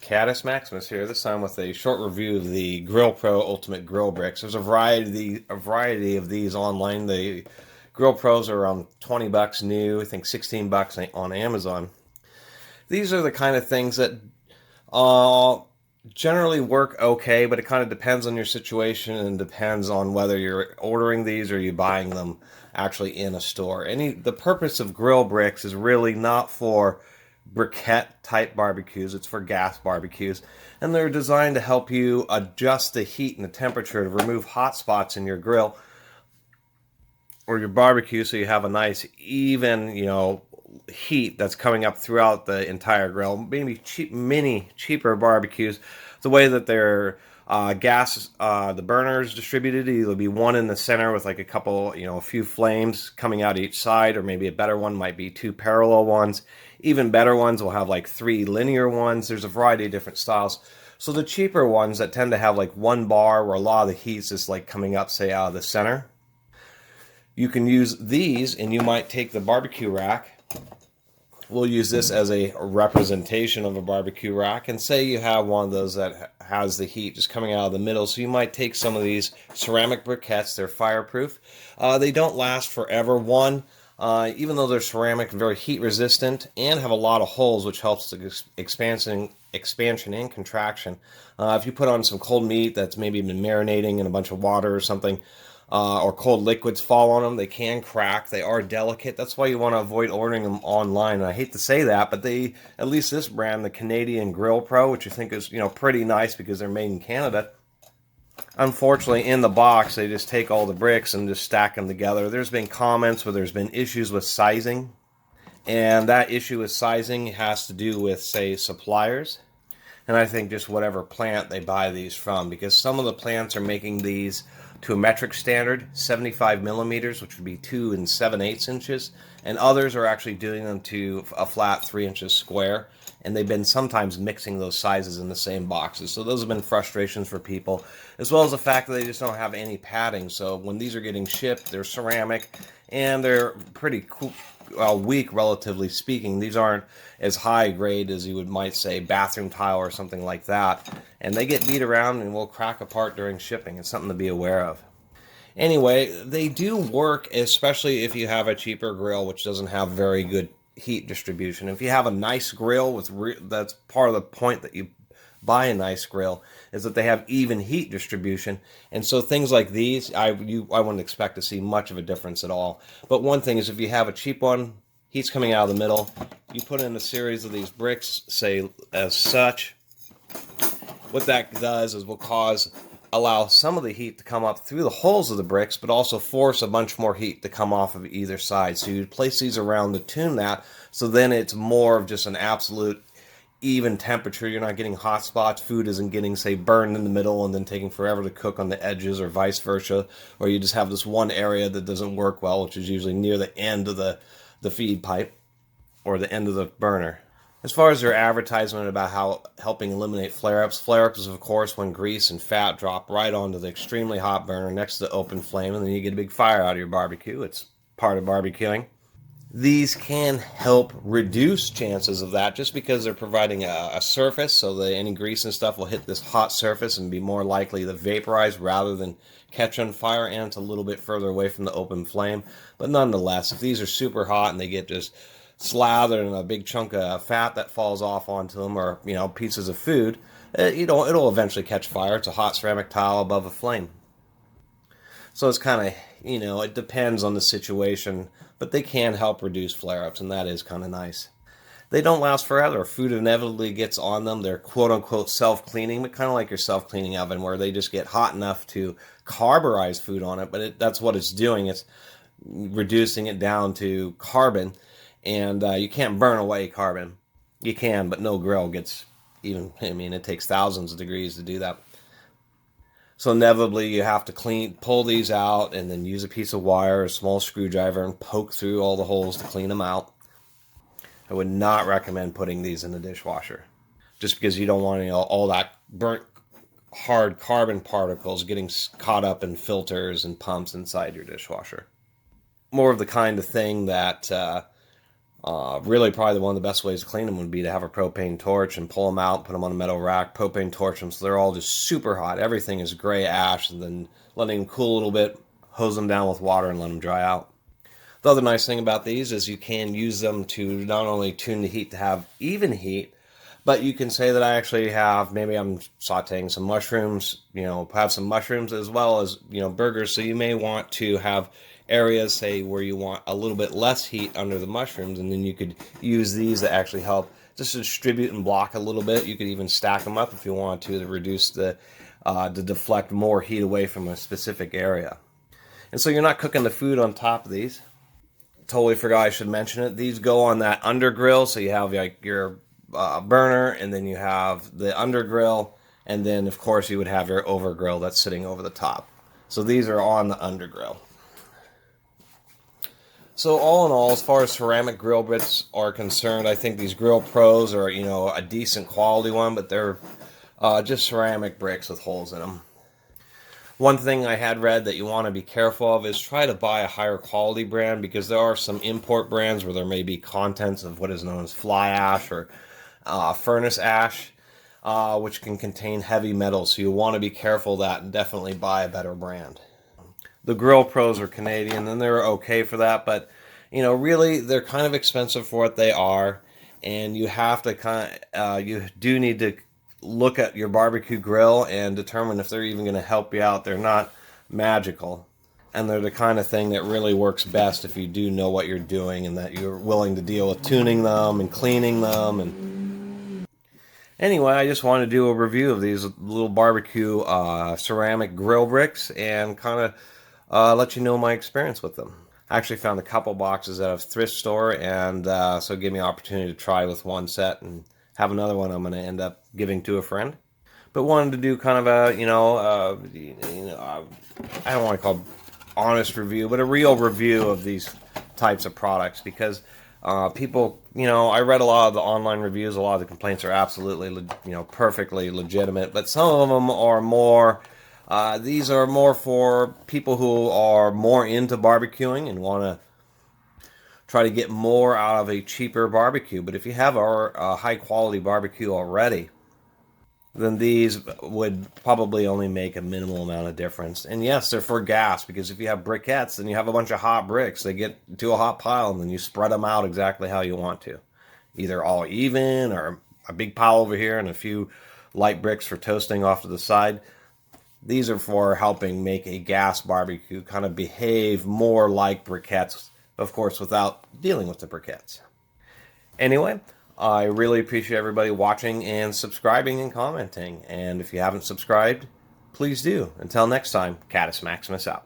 Caddis Maximus here, this time with a short review of the Grill Pro Ultimate Grill Bricks. There's a variety of these online. The Grill Pros are around 20 bucks new, I think 16 bucks on Amazon. These are the kind of things that generally work okay, but it kind of depends on your situation and depends on whether you're ordering these or you're buying them actually in a store. The purpose of grill bricks is really not for briquette type barbecues, it's for gas barbecues, and they're designed to help you adjust the heat and the temperature to remove hot spots in your grill or your barbecue, so you have a nice even heat that's coming up throughout the entire grill. Maybe cheaper barbecues, the way that they're the burners distributed, either be one in the center with like a couple, a few flames coming out each side, or maybe a better one might be two parallel ones. Even better ones will have like three linear ones. There's a variety of different styles. So the cheaper ones that tend to have like one bar where a lot of the heat's just like coming up, say, out of the center, you can use these, and you might take the barbecue rack. We'll use this as a representation of a barbecue rack, and say you have one of those that has the heat just coming out of the middle. So you might take some of these ceramic briquettes. They're fireproof. They don't last forever. Even though they're ceramic, very heat resistant, and have a lot of holes, which helps the expansion and contraction. If you put on some cold meat that's maybe been marinating in a bunch of water or something, or cold liquids fall on them, they can crack. They are delicate. That's why you want to avoid ordering them online. And I hate to say that, but at least this brand, the Canadian Grill Pro, which I think is pretty nice because they're made in Canada. Unfortunately, in the box, they just take all the bricks and just stack them together. There's been comments where there's been issues with sizing, and that issue with sizing has to do with, say, suppliers. And I think just whatever plant they buy these from, because some of the plants are making these to a metric standard, 75 millimeters, which would be 2 7/8 inches, and others are actually doing them to a flat 3 inches square, and they've been sometimes mixing those sizes in the same boxes. So those have been frustrations for people, as well as the fact that they just don't have any padding. So when these are getting shipped, they're ceramic, and they're pretty weak, relatively speaking. These aren't as high grade as you might say bathroom tile or something like that, and they get beat around and will crack apart during shipping. It's something to be aware of. Anyway, they do work, especially if you have a cheaper grill which doesn't have very good heat distribution. If you have a nice grill that's part of the point that you buy a nice grill, is that they have even heat distribution. And so things like these, I wouldn't expect to see much of a difference at all. But one thing is, if you have a cheap one, heat's coming out of the middle, you put in a series of these bricks, say as such, what that does is allow some of the heat to come up through the holes of the bricks, but also force a bunch more heat to come off of either side. So you place these around to tune that, so then it's more of just an absolute even temperature. You're not getting hot spots. Food isn't getting, say, burned in the middle and then taking forever to cook on the edges, or vice versa. Or you just have this one area that doesn't work well, which is usually near the end of the feed pipe or the end of the burner. As far as their advertisement about helping eliminate flare-ups is, of course, when grease and fat drop right onto the extremely hot burner next to the open flame, and then you get a big fire out of your barbecue. It's part of barbecuing. These can help reduce chances of that, just because they're providing a surface, so that any grease and stuff will hit this hot surface and be more likely to vaporize rather than catch on fire, and it's a little bit further away from the open flame. But nonetheless, if these are super hot and they get just slathered in a big chunk of fat that falls off onto them, or pieces of food, it'll eventually catch fire. It's a hot ceramic tile above a flame. So it's kind of, it depends on the situation, but they can help reduce flare-ups, and that is kind of nice. They don't last forever. Food inevitably gets on them. They're quote-unquote self-cleaning, but kind of like your self-cleaning oven, where they just get hot enough to carburize food on it, but that's what it's doing. It's reducing it down to carbon, and you can't burn away carbon. You can, but no grill gets even, it takes thousands of degrees to do that. So inevitably you have to pull these out, and then use a piece of wire or a small screwdriver and poke through all the holes to clean them out. I would not recommend putting these in the dishwasher, just because you don't want all that burnt hard carbon particles getting caught up in filters and pumps inside your dishwasher. More of the kind of thing that Really, probably one of the best ways to clean them would be to have a propane torch and pull them out, put them on a metal rack, propane torch them so they're all just super hot. Everything is gray ash, and then letting them cool a little bit, hose them down with water and let them dry out. The other nice thing about these is you can use them to not only tune the heat to have even heat, but you can say that I actually have, maybe I'm sauteing some mushrooms, have some mushrooms as well as, burgers. So you may want to have areas, say, where you want a little bit less heat under the mushrooms, and then you could use these to actually help just distribute and block a little bit. You could even stack them up if you want to reduce to deflect more heat away from a specific area. And so you're not cooking the food on top of these. Totally forgot I should mention it. These go on that under grill, so you have like your burner, and then you have the under grill, and then of course you would have your over grill that's sitting over the top. So these are on the under grill. So all in all, as far as ceramic grill bits are concerned, I think these Grill Pros are, a decent quality one, but they're just ceramic bricks with holes in them. One thing I had read that you want to be careful of is try to buy a higher quality brand, because there are some import brands where there may be contents of what is known as fly ash or furnace ash, which can contain heavy metals. So you want to be careful of that and definitely buy a better brand. The Grill Pros are Canadian, and they're okay for that, but really they're kind of expensive for what they are, and you have to you do need to look at your barbecue grill and determine if they're even going to help you out. They're not magical, and they're the kind of thing that really works best if you do know what you're doing and that you're willing to deal with tuning them and cleaning them. And anyway, I just wanted to do a review of these little barbecue ceramic grill bricks and kind of let you know my experience with them. I actually found a couple boxes at a thrift store, and so it gave me an opportunity to try with one set and have another one I'm going to end up giving to a friend. But wanted to do kind of a, I don't want to call it honest review, but a real review of these types of products, because people, I read a lot of the online reviews. A lot of the complaints are absolutely, perfectly legitimate, but some of them are more, these are more for people who are more into barbecuing and want to try to get more out of a cheaper barbecue. But if you have a high quality barbecue already, then these would probably only make a minimal amount of difference. And yes, they're for gas, because if you have briquettes, then you have a bunch of hot bricks. They get to a hot pile, and then you spread them out exactly how you want to. Either all even, or a big pile over here and a few light bricks for toasting off to the side. These are for helping make a gas barbecue kind of behave more like briquettes, of course, without dealing with the briquettes. Anyway, I really appreciate everybody watching and subscribing and commenting. And if you haven't subscribed, please do. Until next time, Catus Maximus out.